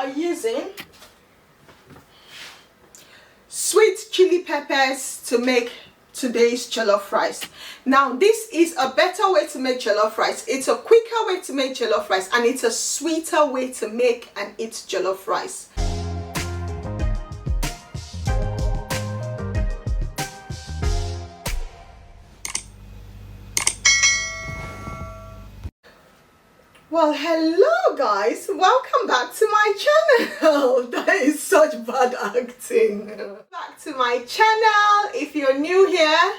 are using sweet chili peppers to make today's jollof rice. Now this is a better way to make jollof rice. It's a quicker way to make jollof rice, and it's a sweeter way to make and eat jollof rice. Well, hello guys, welcome back to my channel. That is such bad acting. Back to my channel. If you're new here,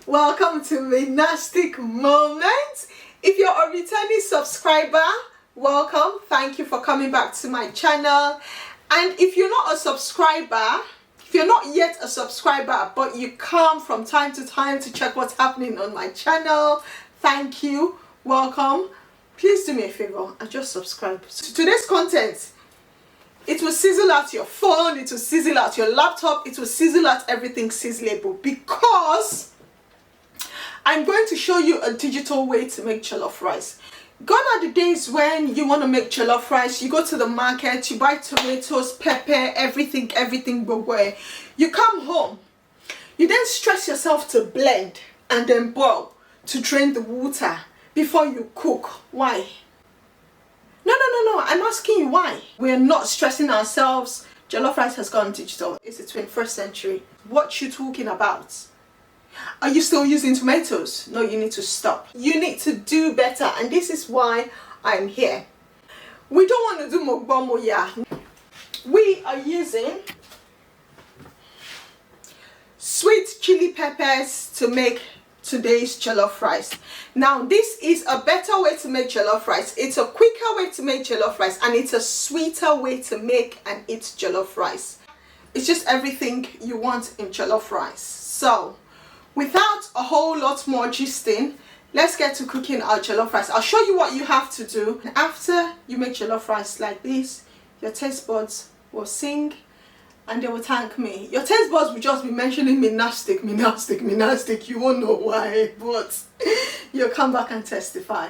welcome to Monastic Moments. If you're a returning subscriber, welcome. Thank you for coming back to my channel. And if you're not a subscriber, if you're not yet a subscriber but you come from time to time to check what's happening on my channel, thank you, welcome. Please do me a favor and just subscribe. To today's content, it will sizzle out your phone, it will sizzle out your laptop, it will sizzle out everything sizzleable, because I'm going to show you a digital way to make jollof rice. Gone are the days when you want to make jollof rice, you go to the market, you buy tomatoes, pepper, everything but where you come home, you then stress yourself to blend and then boil to drain the water before you cook. Why? No, I'm asking you why. We're not stressing ourselves. Jollof rice has gone digital. It's the 21st century. What you talking about? Are you still using tomatoes? No, you need to stop. You need to do better, and this is why I'm here. We don't want to do mukbang ya. We are using sweet chili peppers to make today's jollof rice. Now this is a better way to make jollof rice. It's a quicker way to make jollof rice, and it's a sweeter way to make and eat jollof rice. It's just everything you want in jollof rice. So without a whole lot more gisting, let's get to cooking our jollof rice. I'll show you what you have to do. After you make jollof rice like this, your taste buds will sing and they will thank me. Your taste buds will just be mentioning monastic. You won't know why, but you'll come back and testify.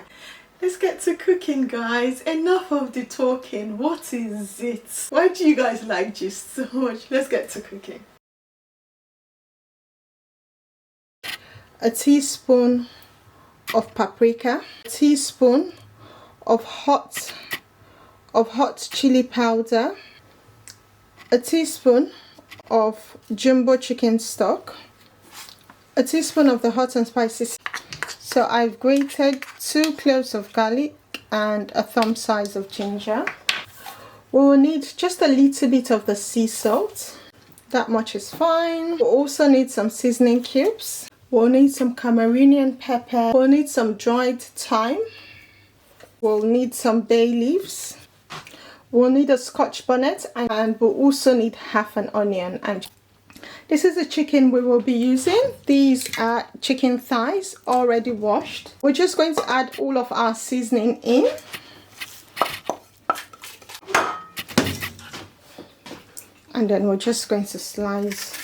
Let's get to cooking, guys. Enough of the talking. What is it? Why do you guys like gist so much? Let's get to cooking. A teaspoon of paprika, a teaspoon of hot chili powder, a teaspoon of jumbo chicken stock, a teaspoon of the hot and spicy. So I've grated 2 cloves of garlic and a thumb size of ginger. We will need just a little bit of the sea salt. That much is fine. We'll also need some seasoning cubes. We'll need some Cameroonian pepper. We'll need some dried thyme. We'll need some bay leaves. We'll need a Scotch bonnet, and we'll also need half an onion. And this is the chicken we will be using. These are chicken thighs already washed. We're just going to add all of our seasoning in. And then we're just going to slice.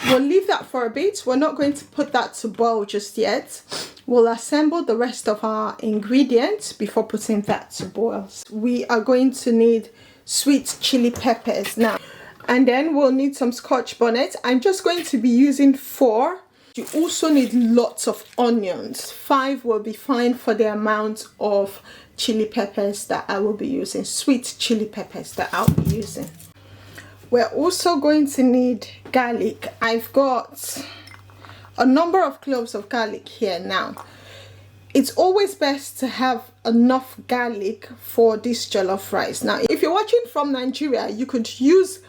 We'll leave that for a bit. We're not going to put that to boil just yet. We'll assemble the rest of our ingredients before putting that to boil. We are going to need sweet chili peppers now. And then we'll need some Scotch bonnet. I'm just going to be using 4. You also need lots of onions. 5 will be fine for the amount of chili peppers that I will be using. Sweet chili peppers that I'll be using. We're also going to need garlic. I've got a number of cloves of garlic here now. It's always best to have enough garlic for this jollof rice. Now, if you're watching from Nigeria, you could use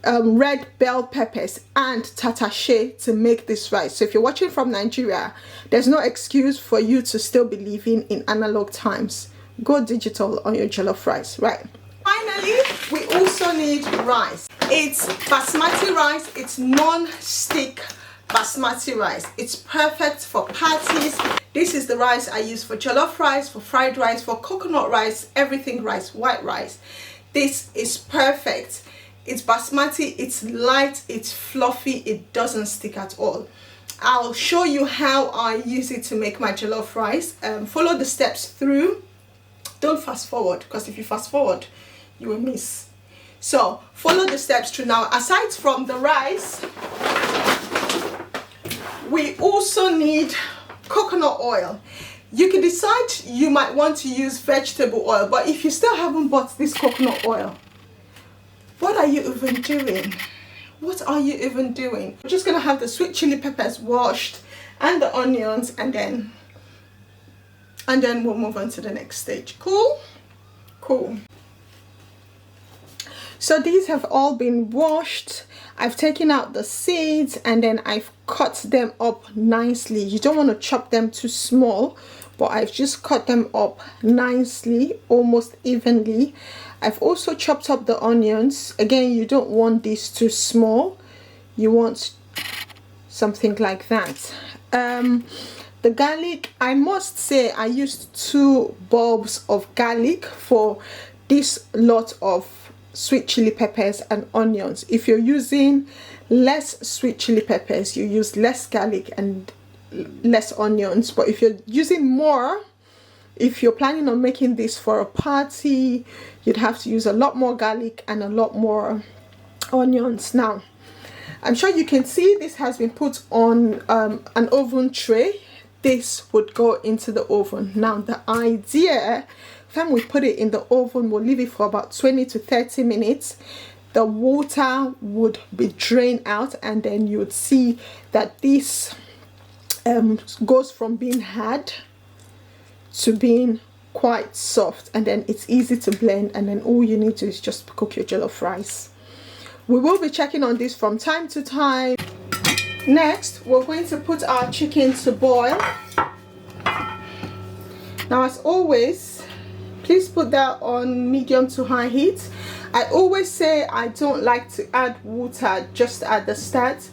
red bell peppers and tatashe to make this rice. So if you're watching from Nigeria, there's no excuse for you to still be living in analog times. Go digital on your jollof rice, right? Finally, we also need rice. It's basmati rice. It's non-stick basmati rice. It's perfect for parties. This is the rice I use for jollof rice, for fried rice, for coconut rice, everything rice, white rice. This is perfect. It's basmati, it's light, it's fluffy, it doesn't stick at all. I'll show you how I use it to make my jollof rice. Follow the steps through. Don't fast forward, because if you fast forward you will miss. So follow the steps through. Now, aside from the rice, we also need coconut oil. You can decide you might want to use vegetable oil, but if you still haven't bought this coconut oil, what are you even doing? What are you even doing? We're just gonna have the sweet chili peppers washed and the onions, and then we'll move on to the next stage. Cool? Cool. So these have all been washed. I've taken out the seeds and then I've cut them up nicely. You don't want to chop them too small, but I've just cut them up nicely, almost evenly. I've also chopped up the onions. Again, you don't want these too small. You want something like that. The garlic, I must say I used 2 bulbs of garlic for this lot of sweet chili peppers and onions. If you're using less sweet chili peppers, you use less garlic and less onions. But if you're using more, if you're planning on making this for a party, you'd have to use a lot more garlic and a lot more onions. Now, I'm sure you can see this has been put on an oven tray. This would go into the oven. Now, the idea, when we put it in the oven, we'll leave it for about 20 to 30 minutes. The water would be drained out, and then you would see that this goes from being hard to being quite soft, and then it's easy to blend, and then all you need to do is just cook your jollof rice. We will be checking on this from time to time. Next, we're going to put our chicken to boil. Now, as always, please put that on medium to high heat. I always say I don't like to add water just at the start,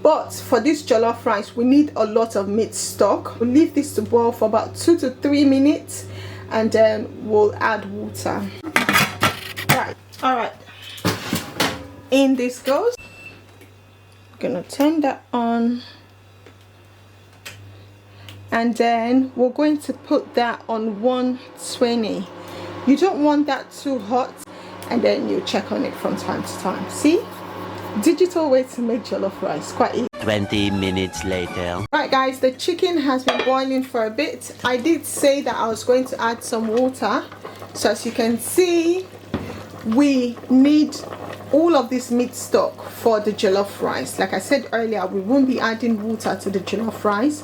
but for this jollof rice we need a lot of meat stock. We'll leave this to boil for about 2 to 3 minutes, and then we'll add water. Right, all right, in this goes. I'm gonna turn that on, and then we're going to put that on 120. You don't want that too hot, and then you check on it from time to time. See, digital way to make jollof rice, quite easy. 20 minutes later. Right guys, the chicken has been boiling for a bit. I did say that I was going to add some water, so as you can see, we need all of this meat stock for the jollof rice. Like I said earlier, we won't be adding water to the jollof rice,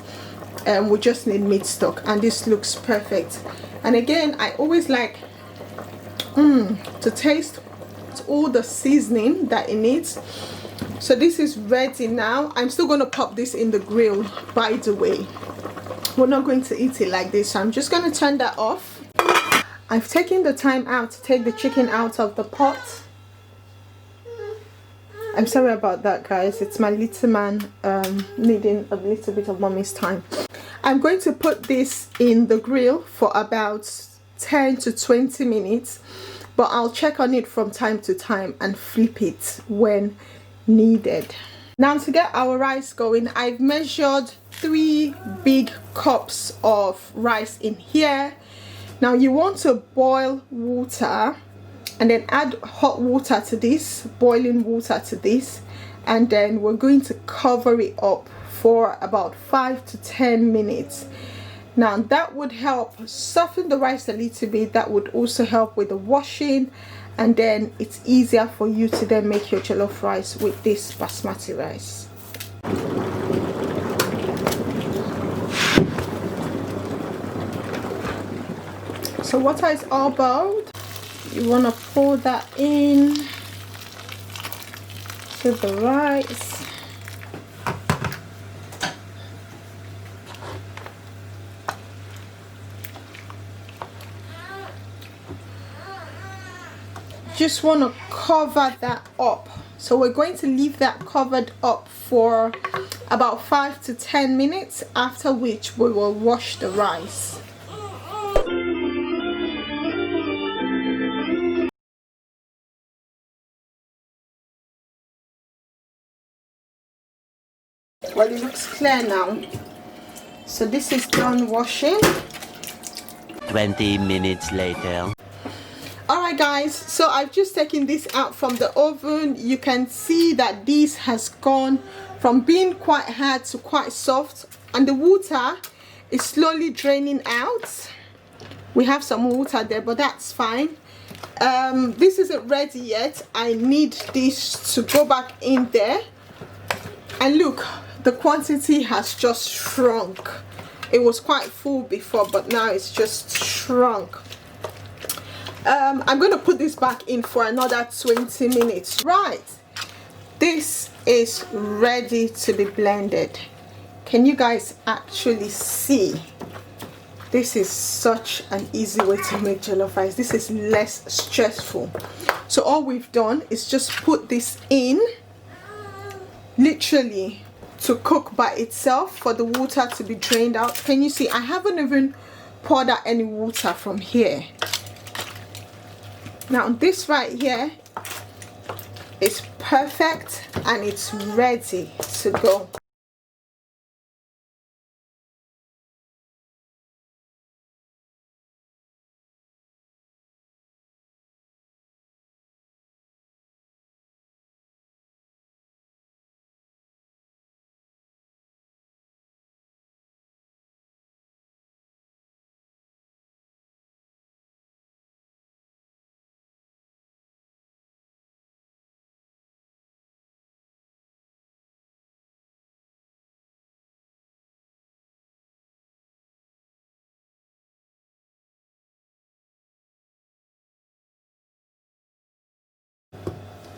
and we just need meat stock, and this looks perfect. And again, I always like to taste all the seasoning that it needs. So this is ready now. I'm still going to pop this in the grill, by the way. We're not going to eat it like this, so I'm just going to turn that off. I've taken the time out to take the chicken out of the pot. I'm sorry about that, guys. It's my little man needing a little bit of mommy's time. I'm going to put this in the grill for about 10 to 20 minutes, but I'll check on it from time to time and flip it when needed. Now, to get our rice going, I've measured 3 big cups of rice in here. Now, you want to boil water and then add hot water to this, boiling water to this, and then we're going to cover it up for about 5 to 10 minutes. Now, that would help soften the rice a little bit. That would also help with the washing, and then it's easier for you to then make your jollof rice with this basmati rice. So water is all boiled. You want to pour that in to the rice. Just want to cover that up. So we're going to leave that covered up for about 5 to 10 minutes, after which we will wash the rice. Well, it looks clear now. So this is done washing. 20 minutes later. Alright guys, so I've just taken this out from the oven. You can see that this has gone from being quite hard to quite soft, and the water is slowly draining out. We have some water there, but that's fine. This isn't ready yet. I need this to go back in there. And look, the quantity has just shrunk. It was quite full before, but now it's just shrunk. I'm going to put this back in for another 20 minutes. Right, this is ready to be blended. Can you guys actually see? This is such an easy way to make jollof rice. This is less stressful. So all we've done is just put this in, literally to cook by itself, for the water to be drained out. Can you see? I haven't even poured out any water from here. Now this right here is perfect and it's ready to go.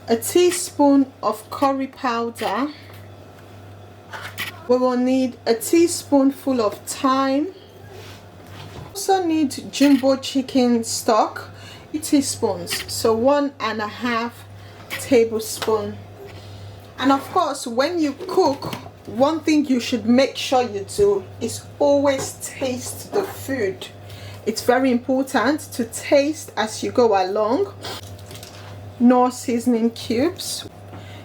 A teaspoon of curry powder. We will need a teaspoonful of thyme. Also need jumbo chicken stock, 2 teaspoons, so 1.5 tablespoons. And of course, when you cook, one thing you should make sure you do is always taste the food. It's very important to taste as you go along. Knorr seasoning cubes.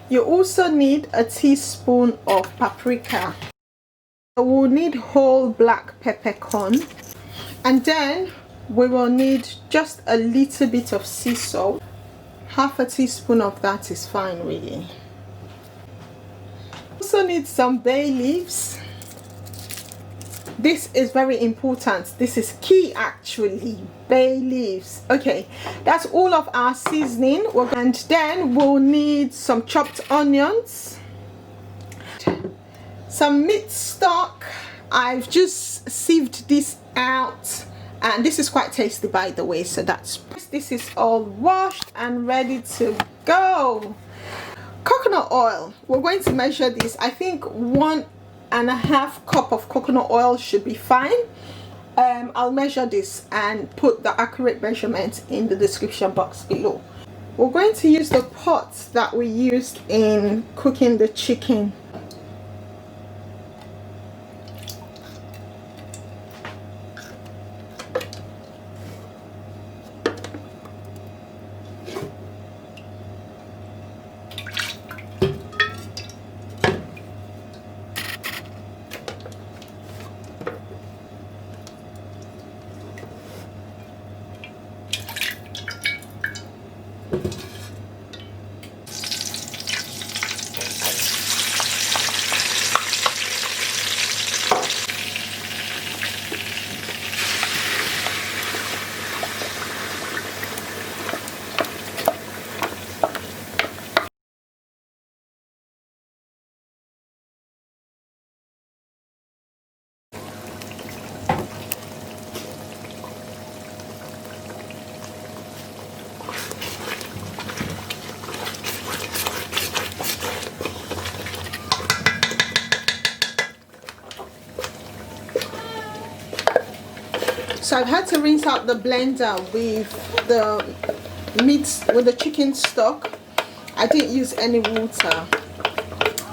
You also need a teaspoon of paprika. So we'll need whole black peppercorn, and then we will need just a little bit of sea salt. Half a teaspoon of that is fine, really. Also need some bay leaves. This is very important. This is key actually. Bay leaves. Okay, that's all of our seasoning. And then we'll need some chopped onions, some meat stock. I've just sieved this out, and this is quite tasty, by the way. So this is all washed and ready to go. Coconut oil. We're going to measure this. I think 1.5 cup of coconut oil should be fine. I'll measure this and put the accurate measurement in the description box below. We're going to use the pot that we used in cooking the chicken. So I've had to rinse out the blender with the meat, with the chicken stock. I didn't use any water.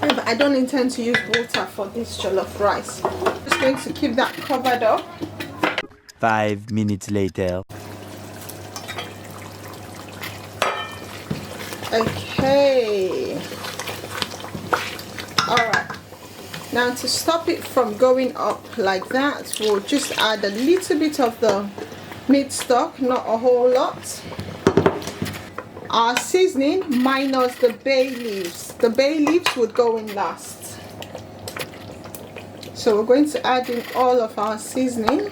I don't intend to use water for this jollof rice. Just going to keep that covered up. 5 minutes later. Okay. Alright. Now to stop it from going up like that, we'll just add a little bit of the meat stock, not a whole lot. Our seasoning minus the bay leaves. The bay leaves would go in last. So we're going to add in all of our seasoning.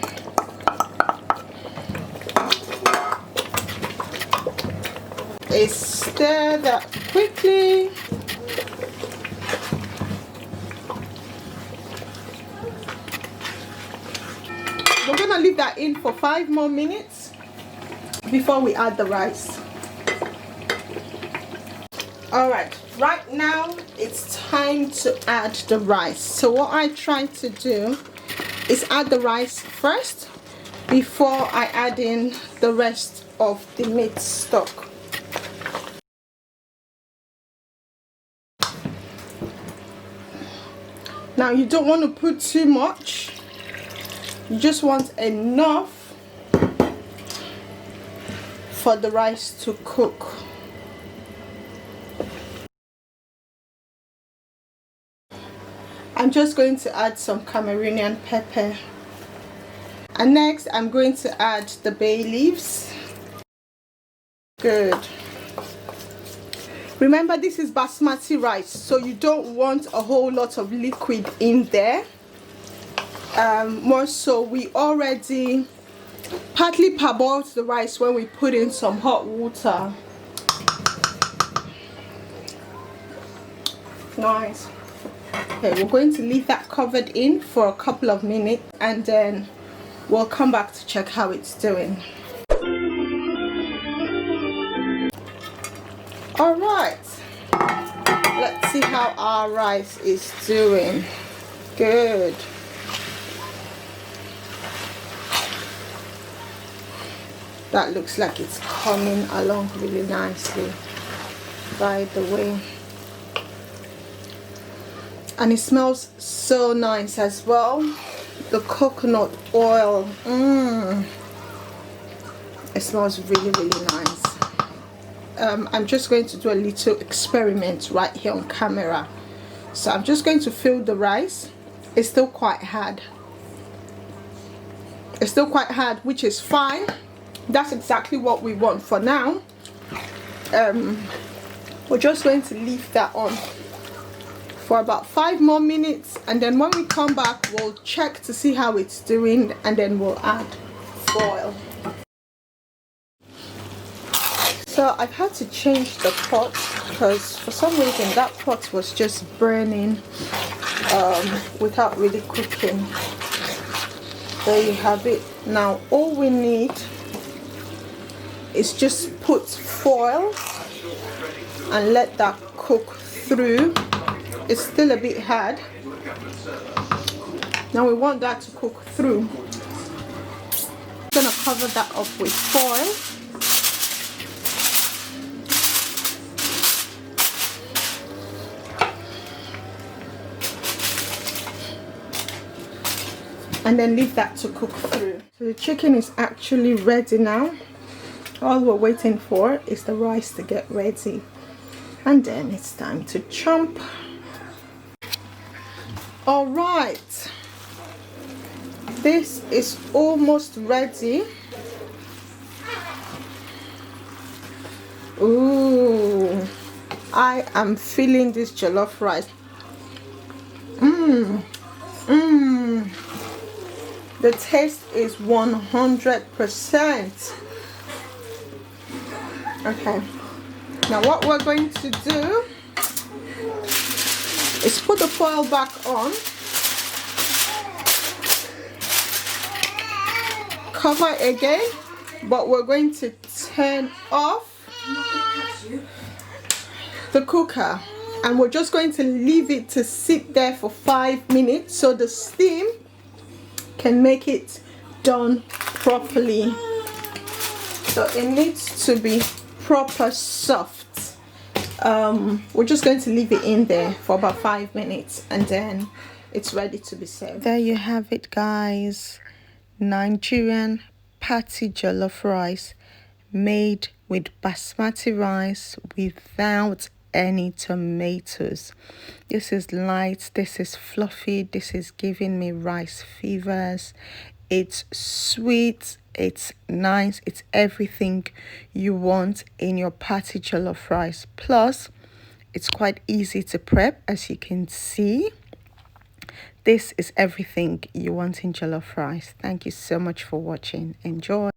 Stir that quickly. We're gonna leave that in for 5 more minutes before we add the rice. Alright, right now it's time to add the rice. So what I try to do is add the rice first before I add in the rest of the meat stock. Now you don't want to put too much, you just want enough for the rice to cook. I'm just going to add some Cameroonian pepper, and next I'm going to add the bay leaves. Good. Remember, this is basmati rice, so you don't want a whole lot of liquid in there. More so, we already partly parboiled the rice when we put in some hot water. Nice. Okay, we're going to leave that covered in for a couple of minutes, and then we'll come back to check how it's doing. All right, let's see how our rice is doing. Good. That looks like it's coming along really nicely, by the way. And it smells so nice as well. The coconut oil, it smells really, really nice. I'm just going to do a little experiment right here on camera. So I'm just going to fill the rice. It's still quite hard. It's still quite hard, which is fine. That's exactly what we want for now. We're just going to leave that on for about 5 more minutes, and then when we come back we'll check to see how it's doing, and then we'll add foil. So I've had to change the pot because for some reason that pot was just burning without really cooking. There you have it. Now all we need is just put foil and let that cook through. It's still a bit hard. Now we want that to cook through. I'm gonna cover that up with foil. And then leave that to cook through. So the chicken is actually ready now. All we're waiting for is the rice to get ready, and then it's time to chomp. All right, this is almost ready. Ooh, I am feeling this jollof rice. The taste is 100%. Okay, now what we're going to do is put the foil back on, cover again, but we're going to turn off the cooker, and we're just going to leave it to sit there for 5 minutes so the steam can make it done properly. So it needs to be proper soft. We're just going to leave it in there for about 5 minutes, and then it's ready to be served. There you have it, guys. Nigerian patty jollof rice made with basmati rice without any tomatoes. This is light, this is fluffy, this is giving me rice fevers. It's sweet, it's nice, it's everything you want in your party jollof rice. Plus, it's quite easy to prep, as you can see. This is everything you want in jollof rice. Thank you so much for watching. Enjoy.